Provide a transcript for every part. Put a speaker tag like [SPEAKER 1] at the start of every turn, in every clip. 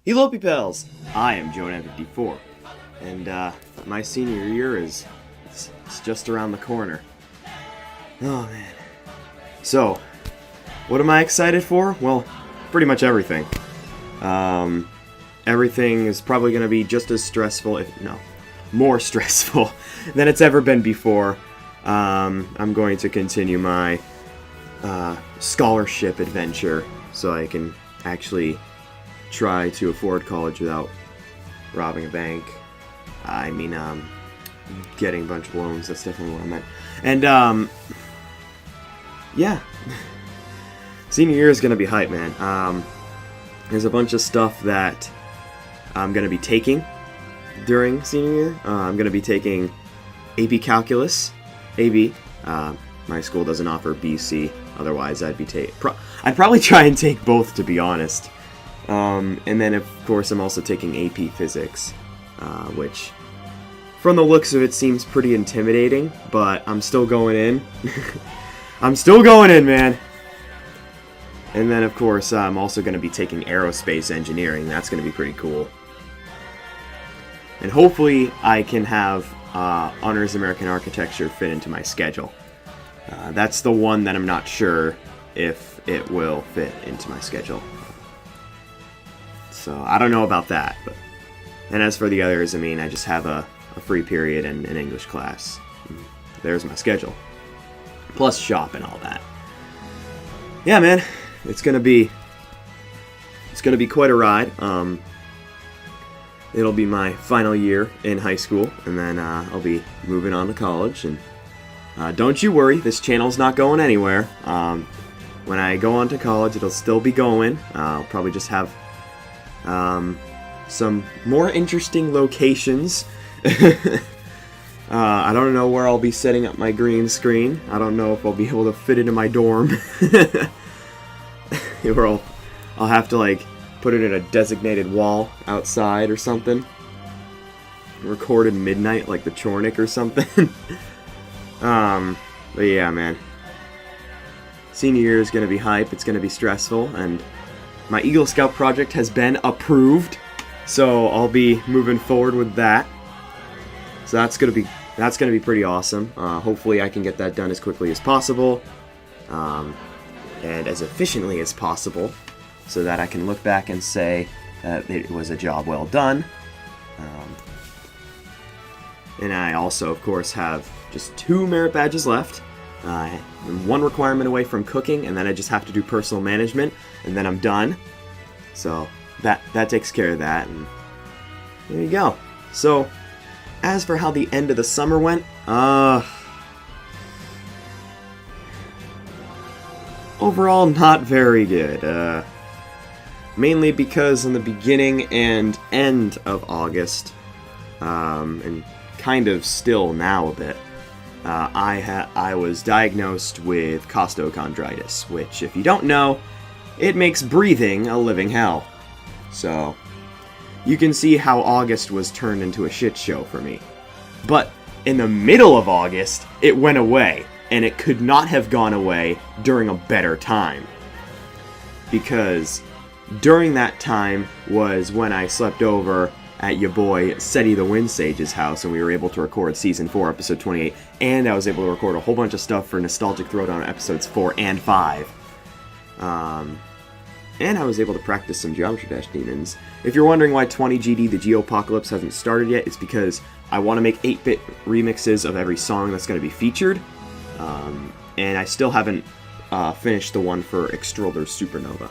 [SPEAKER 1] Hello, pals! I am Joe954, and my senior year it's just around the corner. Oh man. So, what am I excited for? Well, pretty much everything. Everything is probably going to be just as stressful, if no, more stressful than it's ever been before. I'm going to continue my scholarship adventure so I can actually try to afford college without robbing a bank. Getting a bunch of loans, that's definitely what I meant. And, yeah. Senior year is going to be hype, man. There's a bunch of stuff that I'm going to be taking during senior year. I'm going to be taking AP Calculus, AB. My school doesn't offer BC, otherwise I'd probably try and take both, to be honest. And then, of course, I'm also taking AP Physics, which, from the looks of it, seems pretty intimidating, but I'm still going in. I'm still going in, man! And then, of course, I'm also going to be taking Aerospace Engineering. That's going to be pretty cool. And hopefully I can have Honors American Architecture fit into my schedule. That's the one that I'm not sure if it will fit into my schedule. So, I don't know about that. And as for the others, I just have a free period and an English class. There's my schedule. Plus shop and all that. Yeah, man. It's gonna be quite a ride. It'll be my final year in high school, and then I'll be moving on to college. And don't you worry, this channel's not going anywhere. When I go on to college, it'll still be going. I'll probably just have some more interesting locations. I don't know where I'll be setting up my green screen. I don't know if I'll be able to fit it in my dorm. Or I'll have to, put it in a designated wall outside or something. Record at midnight like the Chornik or something. But yeah, man. Senior year is going to be hype. It's going to be stressful. And my Eagle Scout project has been approved. So I'll be moving forward with that. So that's gonna be pretty awesome. Hopefully I can get that done as quickly as possible, and as efficiently as possible, so that I can look back and say that it was a job well done. And I also, of course, have just 2 merit badges left. I'm 1 requirement away from cooking, and then I just have to do personal management, and then I'm done. So that takes care of that, and there you go. So, as for how the end of the summer went, overall not very good. Mainly because in the beginning and end of August, and kind of still now a bit, I was diagnosed with costochondritis, which, if you don't know, it makes breathing a living hell. So, you can see how August was turned into a shit show for me. But in the middle of August, it went away, and it could not have gone away during a better time. Because during that time was when I slept over at your boy Seti the Windsage's house, and we were able to record Season 4, Episode 28, and I was able to record a whole bunch of stuff for Nostalgic Throwdown Episodes 4 and 5. And I was able to practice some Geometry Dash Demons. If you're wondering why 20GD the Geopocalypse hasn't started yet, it's because I want to make 8-bit remixes of every song that's going to be featured. And I still haven't finished the one for Extrolder's Supernova.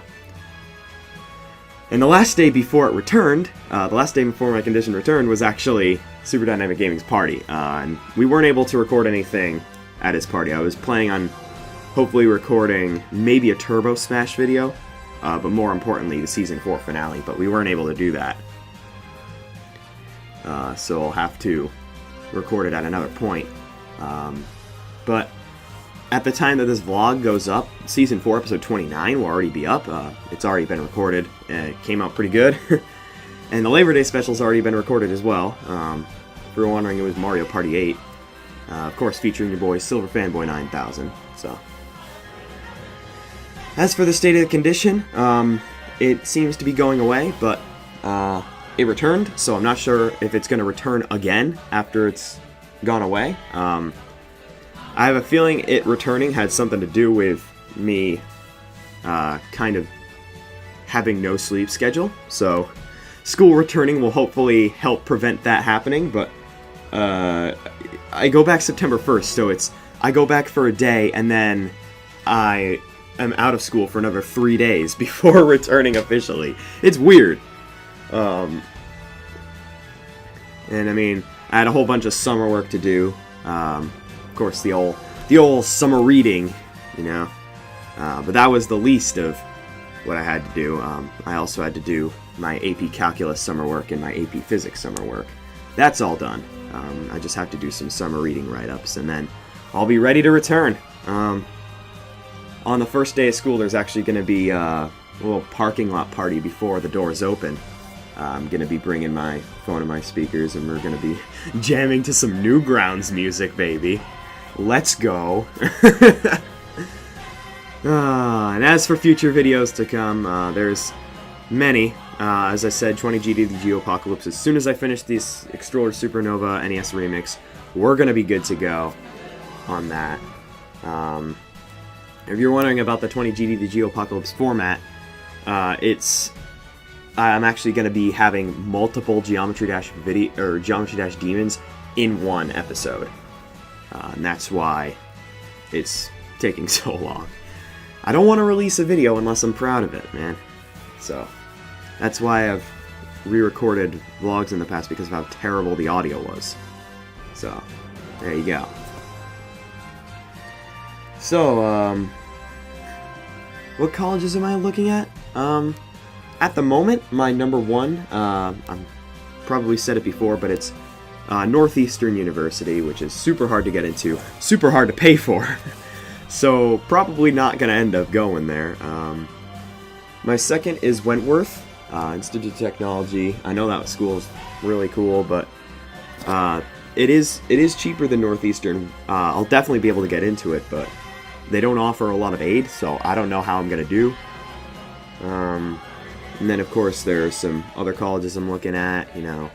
[SPEAKER 1] And the last day before it returned, the last day before my condition returned, was actually Super Dynamic Gaming's party. And we weren't able to record anything at his party. I was planning on hopefully recording maybe a Turbo Smash video. But more importantly, the Season 4 finale, but we weren't able to do that. So I'll have to record it at another point. But at the time that this vlog goes up, Season 4, Episode 29 will already be up. It's already been recorded, and it came out pretty good. And the Labor Day special's already been recorded as well. If you were wondering, it was Mario Party 8. Of course, featuring your boy, Silver Fanboy 9000. So, as for the state of the condition, it seems to be going away, but it returned, so I'm not sure if it's going to return again after it's gone away. I have a feeling it returning had something to do with me kind of having no sleep schedule, so school returning will hopefully help prevent that happening, but I go back September 1st, so I go back for a day, and then I am out of school for another 3 days before returning officially. It's weird. And I mean, I had a whole bunch of summer work to do. Of course, the old summer reading, you know. But that was the least of what I had to do. I also had to do my AP Calculus summer work and my AP Physics summer work. That's all done. I just have to do some summer reading write-ups, and then I'll be ready to return. On the first day of school, there's actually going to be a little parking lot party before the doors open. I'm going to be bringing my phone and my speakers, and we're going to be jamming to some Newgrounds music, baby. Let's go. And as for future videos to come, there's many. As I said, 20GD the Geopocalypse. As soon as I finish this Extroller Supernova NES remix, we're going to be good to go on that. If you're wondering about the 20GD the Geopocalypse format, I'm actually going to be having multiple Geometry Dash Demons in one episode. And that's why it's taking so long. I don't want to release a video unless I'm proud of it, man. So that's why I've re-recorded vlogs in the past, because of how terrible the audio was. So there you go. So, what colleges am I looking at? At the moment, my number one, I'm probably said it before, but it's Northeastern University, which is super hard to get into, super hard to pay for. So, probably not going to end up going there. My second is Wentworth Institute of Technology. I know that school is really cool, but it is cheaper than Northeastern. I'll definitely be able to get into it, but they don't offer a lot of aid, so I don't know how I'm going to do. And then, of course, there's some other colleges I'm looking at, you know,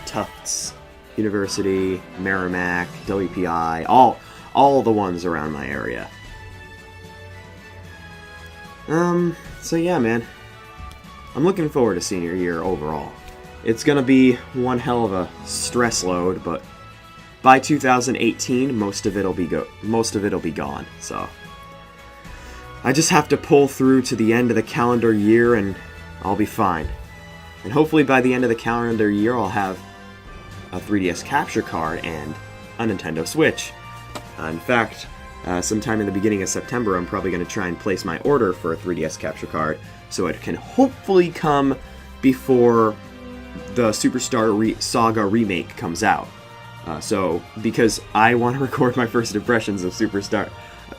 [SPEAKER 1] Tufts University, Merrimack, WPI, all the ones around my area. So yeah, man. I'm looking forward to senior year overall. It's gonna be one hell of a stress load, but by 2018, most of it'll be gone. So I just have to pull through to the end of the calendar year, and I'll be fine. And hopefully by the end of the calendar year, I'll have a 3DS capture card and a Nintendo Switch. In fact, sometime in the beginning of September, I'm probably going to try and place my order for a 3DS capture card, so it can hopefully come before the Superstar Saga remake comes out. Because I want to record my first impressions of Superstar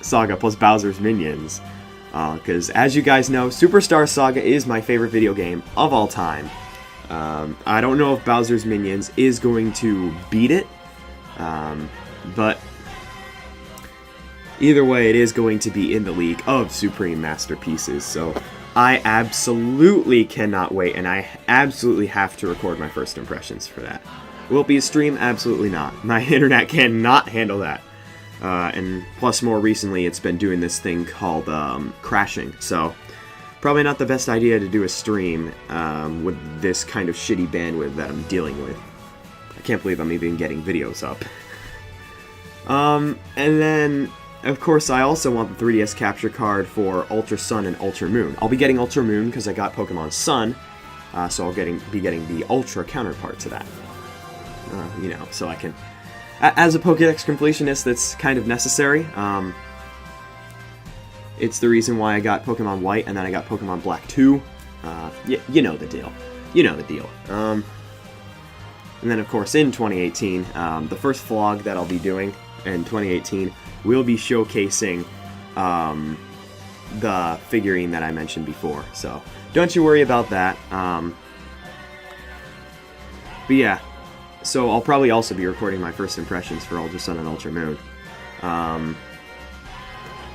[SPEAKER 1] Saga plus Bowser's Minions. Because as you guys know, Superstar Saga is my favorite video game of all time. I don't know if Bowser's Minions is going to beat it, but either way, it is going to be in the league of Supreme Masterpieces, so I absolutely cannot wait, and I absolutely have to record my first impressions for that. Will it be a stream? Absolutely not. My internet cannot handle that. And plus, more recently, it's been doing this thing called crashing, so probably not the best idea to do a stream with this kind of shitty bandwidth that I'm dealing with. I can't believe I'm even getting videos up. And then, of course, I also want the 3DS capture card for Ultra Sun and Ultra Moon. I'll be getting Ultra Moon because I got Pokemon Sun, so I'll be getting the Ultra counterpart to that. You know, so I can... As a Pokédex completionist, that's kind of necessary. It's the reason why I got Pokemon White, and then I got Pokemon Black 2. You know the deal. You know the deal. And then, of course, in 2018, the first vlog that I'll be doing in 2018 will be showcasing the figurine that I mentioned before. So, don't you worry about that. But yeah. So I'll probably also be recording my first impressions for Ultra Sun and Ultra Moon. But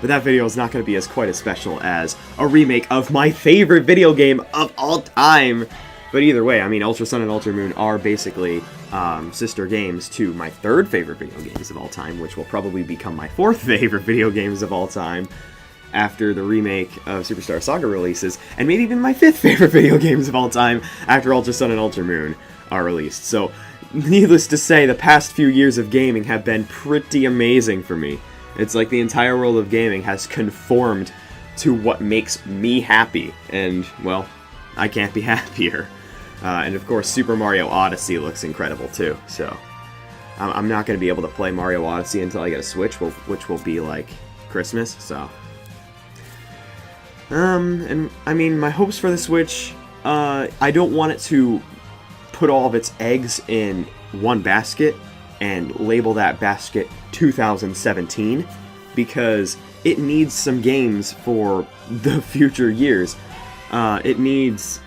[SPEAKER 1] that video is not going to be quite as special as a remake of my favorite video game of all time, But either way, I mean, Ultra Sun and Ultra Moon are basically sister games to my third favorite video games of all time, which will probably become my fourth favorite video games of all time after the remake of Superstar Saga releases, and maybe even my fifth favorite video games of all time after Ultra Sun and Ultra Moon are released. So, needless to say, the past few years of gaming have been pretty amazing for me. It's like the entire world of gaming has conformed to what makes me happy, and, well, I can't be happier. And of course, Super Mario Odyssey looks incredible too, so I'm not going to be able to play Mario Odyssey until I get a Switch, which will be like Christmas, so... and I mean, my hopes for the Switch, I don't want it to put all of its eggs in one basket and label that basket 2017, because it needs some games for the future years. It needs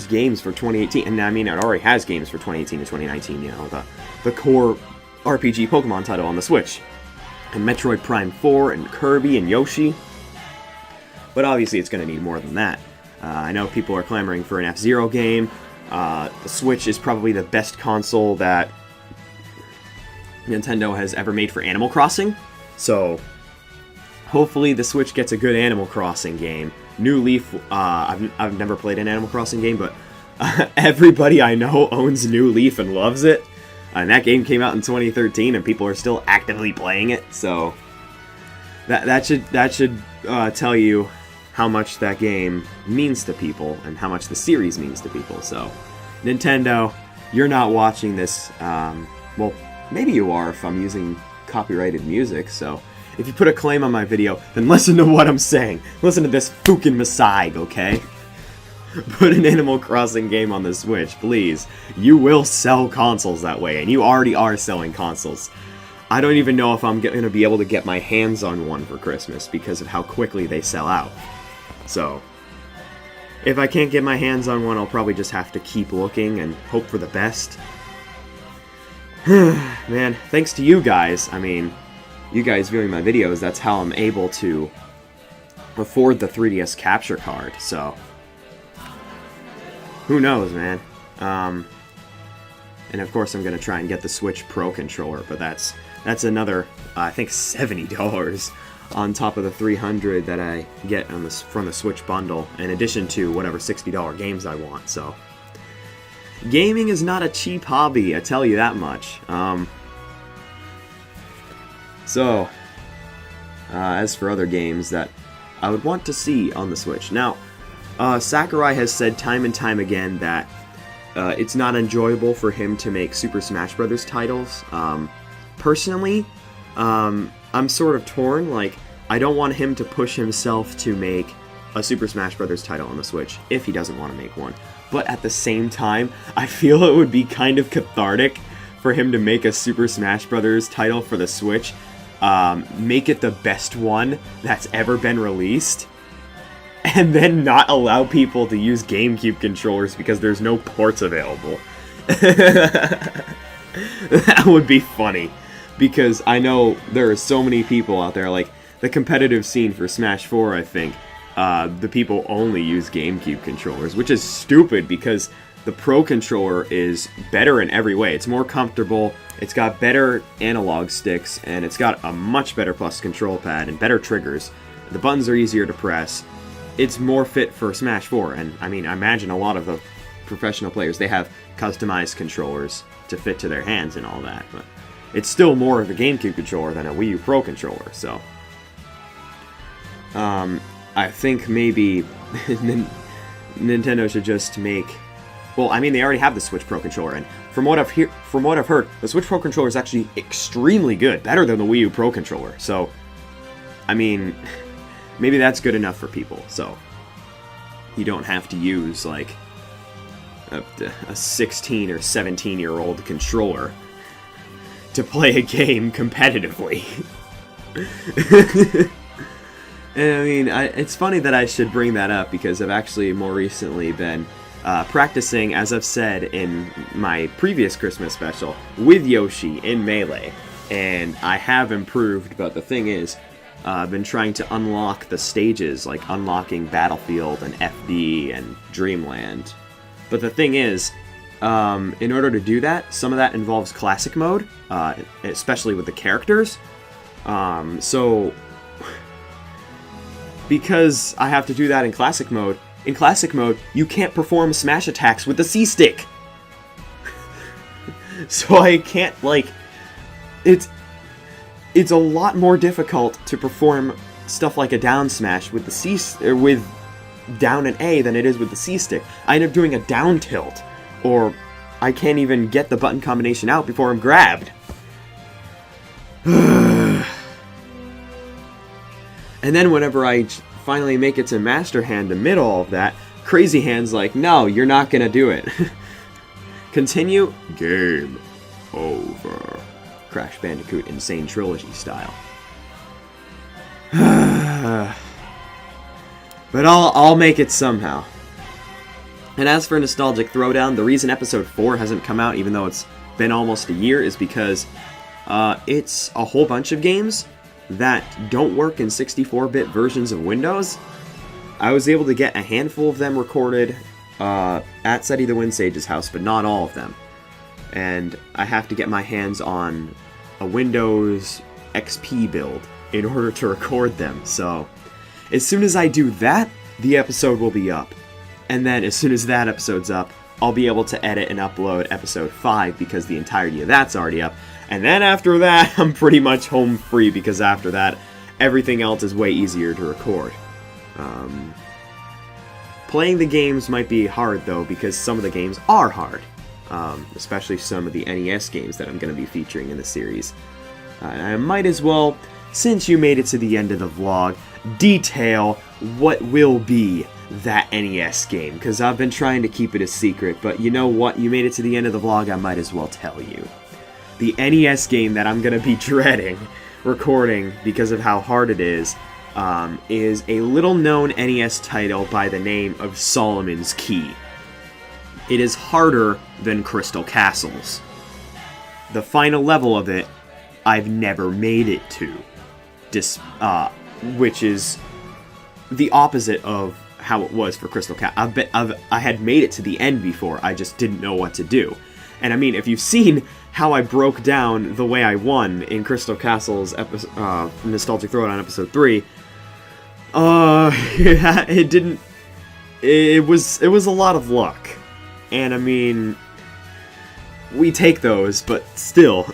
[SPEAKER 1] games for 2018, and I mean, it already has games for 2018 and 2019, you know, the core RPG Pokemon title on the Switch, and Metroid Prime 4, and Kirby, and Yoshi. But obviously it's going to need more than that. I know people are clamoring for an F-Zero game. The Switch is probably the best console that Nintendo has ever made for Animal Crossing. So, hopefully the Switch gets a good Animal Crossing game. New Leaf, I've never played an Animal Crossing game, but everybody I know owns New Leaf and loves it. And that game came out in 2013, and people are still actively playing it, so... That should tell you how much that game means to people and how much the series means to people. So, Nintendo, you're not watching this. Well, maybe you are if I'm using copyrighted music. So, if you put a claim on my video, then listen to what I'm saying. Listen to this fucking Masai, okay? Put an Animal Crossing game on the Switch, please. You will sell consoles that way, and you already are selling consoles. I don't even know if I'm going to be able to get my hands on one for Christmas because of how quickly they sell out. So, if I can't get my hands on one, I'll probably just have to keep looking and hope for the best. Man, thanks to you guys, I mean, you guys viewing my videos, that's how I'm able to afford the 3DS capture card, so... Who knows, man? And of course I'm going to try and get the Switch Pro controller, but that's another, I think, $70 on top of the $300 that I get from the Switch bundle, in addition to whatever $60 games I want, so... Gaming is not a cheap hobby, I tell you that much. As for other games that I would want to see on the Switch. Now, Sakurai has said time and time again that it's not enjoyable for him to make Super Smash Bros. Titles. Personally, I'm sort of torn. Like, I don't want him to push himself to make a Super Smash Bros. Title on the Switch if he doesn't want to make one. But at the same time, I feel it would be kind of cathartic for him to make a Super Smash Bros. Title for the Switch. Make it the best one that's ever been released. And then not allow people to use GameCube controllers because there's no ports available. That would be funny. Because I know there are so many people out there, like the competitive scene for Smash 4, I think, the people only use GameCube controllers, which is stupid because the Pro controller is better in every way. It's more comfortable, it's got better analog sticks, and it's got a much better plus control pad and better triggers. The buttons are easier to press. It's more fit for Smash 4, and I mean, I imagine a lot of the professional players, they have customized controllers to fit to their hands and all that, but it's still more of a GameCube controller than a Wii U Pro controller, so... I think maybe Nintendo should just make... Well, I mean, they already have the Switch Pro controller, and from what I've heard, the Switch Pro controller is actually extremely good, better than the Wii U Pro controller, so... I mean... Maybe that's good enough for people, so you don't have to use, like, a 16 or 17-year-old controller to play a game competitively. And I mean, it's funny that I should bring that up, because I've actually more recently been practicing, as I've said in my previous Christmas special, with Yoshi in Melee, and I have improved, but the thing is, I've been trying to unlock the stages, like unlocking Battlefield and FD and Dreamland, But the thing is, in order to do that, some of that involves classic mode, especially with the characters. So, because I have to do that in classic mode, you can't perform smash attacks with the C-stick. So I can't, like, it's a lot more difficult to perform stuff like a down smash with the with down and A than it is with the C-stick. I end up doing a down tilt, or I can't even get the button combination out before I'm grabbed. And then whenever I finally make it to Master Hand amid all of that, Crazy Hand's like, no, you're not gonna do it. Continue? Game over. Crash Bandicoot Insane Trilogy style. But I'll make it somehow. And as for Nostalgic Throwdown, the reason Episode 4 hasn't come out, even though it's been almost a year, is because it's a whole bunch of games that don't work in 64-bit versions of Windows. I was able to get a handful of them recorded at Seti the Windsage's house, but not all of them. And I have to get my hands on a Windows XP build in order to record them. So as soon as I do that, the episode will be up. And then as soon as that episode's up, I'll be able to edit and upload episode 5 because the entirety of that's already up. And then after that, I'm pretty much home free because after that, everything else is way easier to record. Playing the games might be hard though, because some of the games are hard. Especially some of the NES games that I'm going to be featuring in the series. And I might as well, since you made it to the end of the vlog, detail what will be that NES game, because I've been trying to keep it a secret, but you know what, you made it to the end of the vlog, I might as well tell you. The NES game that I'm going to be dreading recording because of how hard it is a little-known NES title by the name of Solomon's Key. It is harder than Crystal Castles. The final level of it, I've never made it to, which is the opposite of how it was for Crystal Castles. I had made it to the end before, I just didn't know what to do. And I mean, if you've seen how I broke down the way I won in Crystal Castles Nostalgic Throwdown episode 3, it was a lot of luck. And I mean, we take those, but still,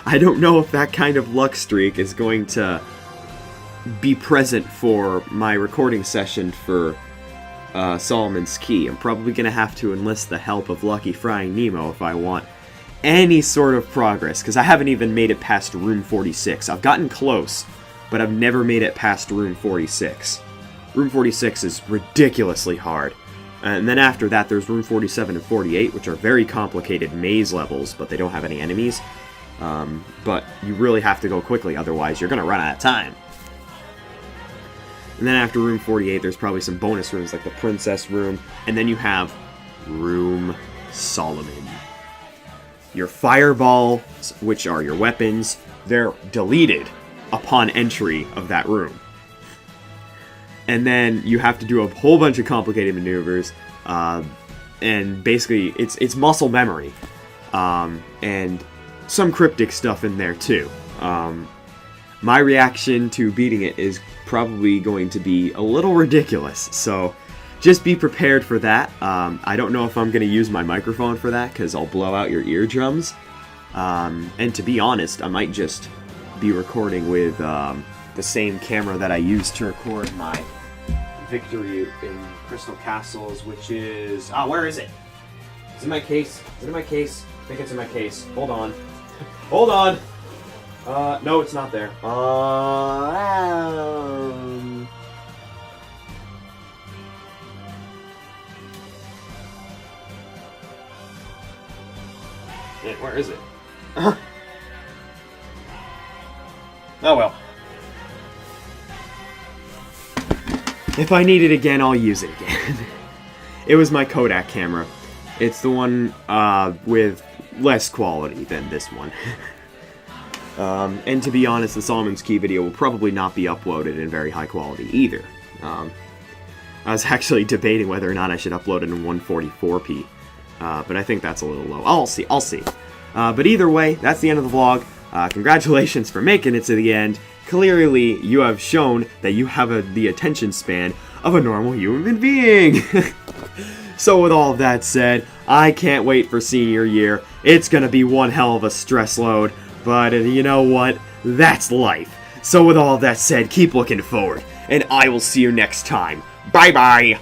[SPEAKER 1] I don't know if that kind of luck streak is going to be present for my recording session for Solomon's Key. I'm probably going to have to enlist the help of Lucky Frying Nemo if I want any sort of progress, because I haven't even made it past Room 46. I've gotten close, but I've never made it past Room 46. Room 46 is ridiculously hard. And then after that, there's Room 47 and 48, which are very complicated maze levels, but they don't have any enemies. But you really have to go quickly, otherwise you're going to run out of time. And then after Room 48, there's probably some bonus rooms, like the Princess Room, and then you have Room Solomon. Your fireballs, which are your weapons, they're deleted upon entry of that room. And then you have to do a whole bunch of complicated maneuvers, and basically it's muscle memory, and some cryptic stuff in there too. My reaction to beating it is probably going to be a little ridiculous, so just be prepared for that. I don't know if I'm going to use my microphone for that, because I'll blow out your eardrums. And to be honest, I might just be recording with the same camera that I used to record my victory in Crystal Castles, which is... where is it? Is it in my case? Is it in my case? I think it's in my case. Hold on. Hold on! No, it's not there. Where is it? Oh well. If I need it again, I'll use it again. It was my Kodak camera. It's the one with less quality than this one. And to be honest, the Solomon's Key video will probably not be uploaded in very high quality either. I was actually debating whether or not I should upload it in 144p, but I think that's a little low. I'll see. But either way, that's the end of the vlog. Congratulations for making it to the end. Clearly, you have shown that you have the attention span of a normal human being. So with all of that said, I can't wait for senior year. It's gonna be one hell of a stress load, but you know what? That's life. So with all of that said, keep looking forward, and I will see you next time. Bye-bye!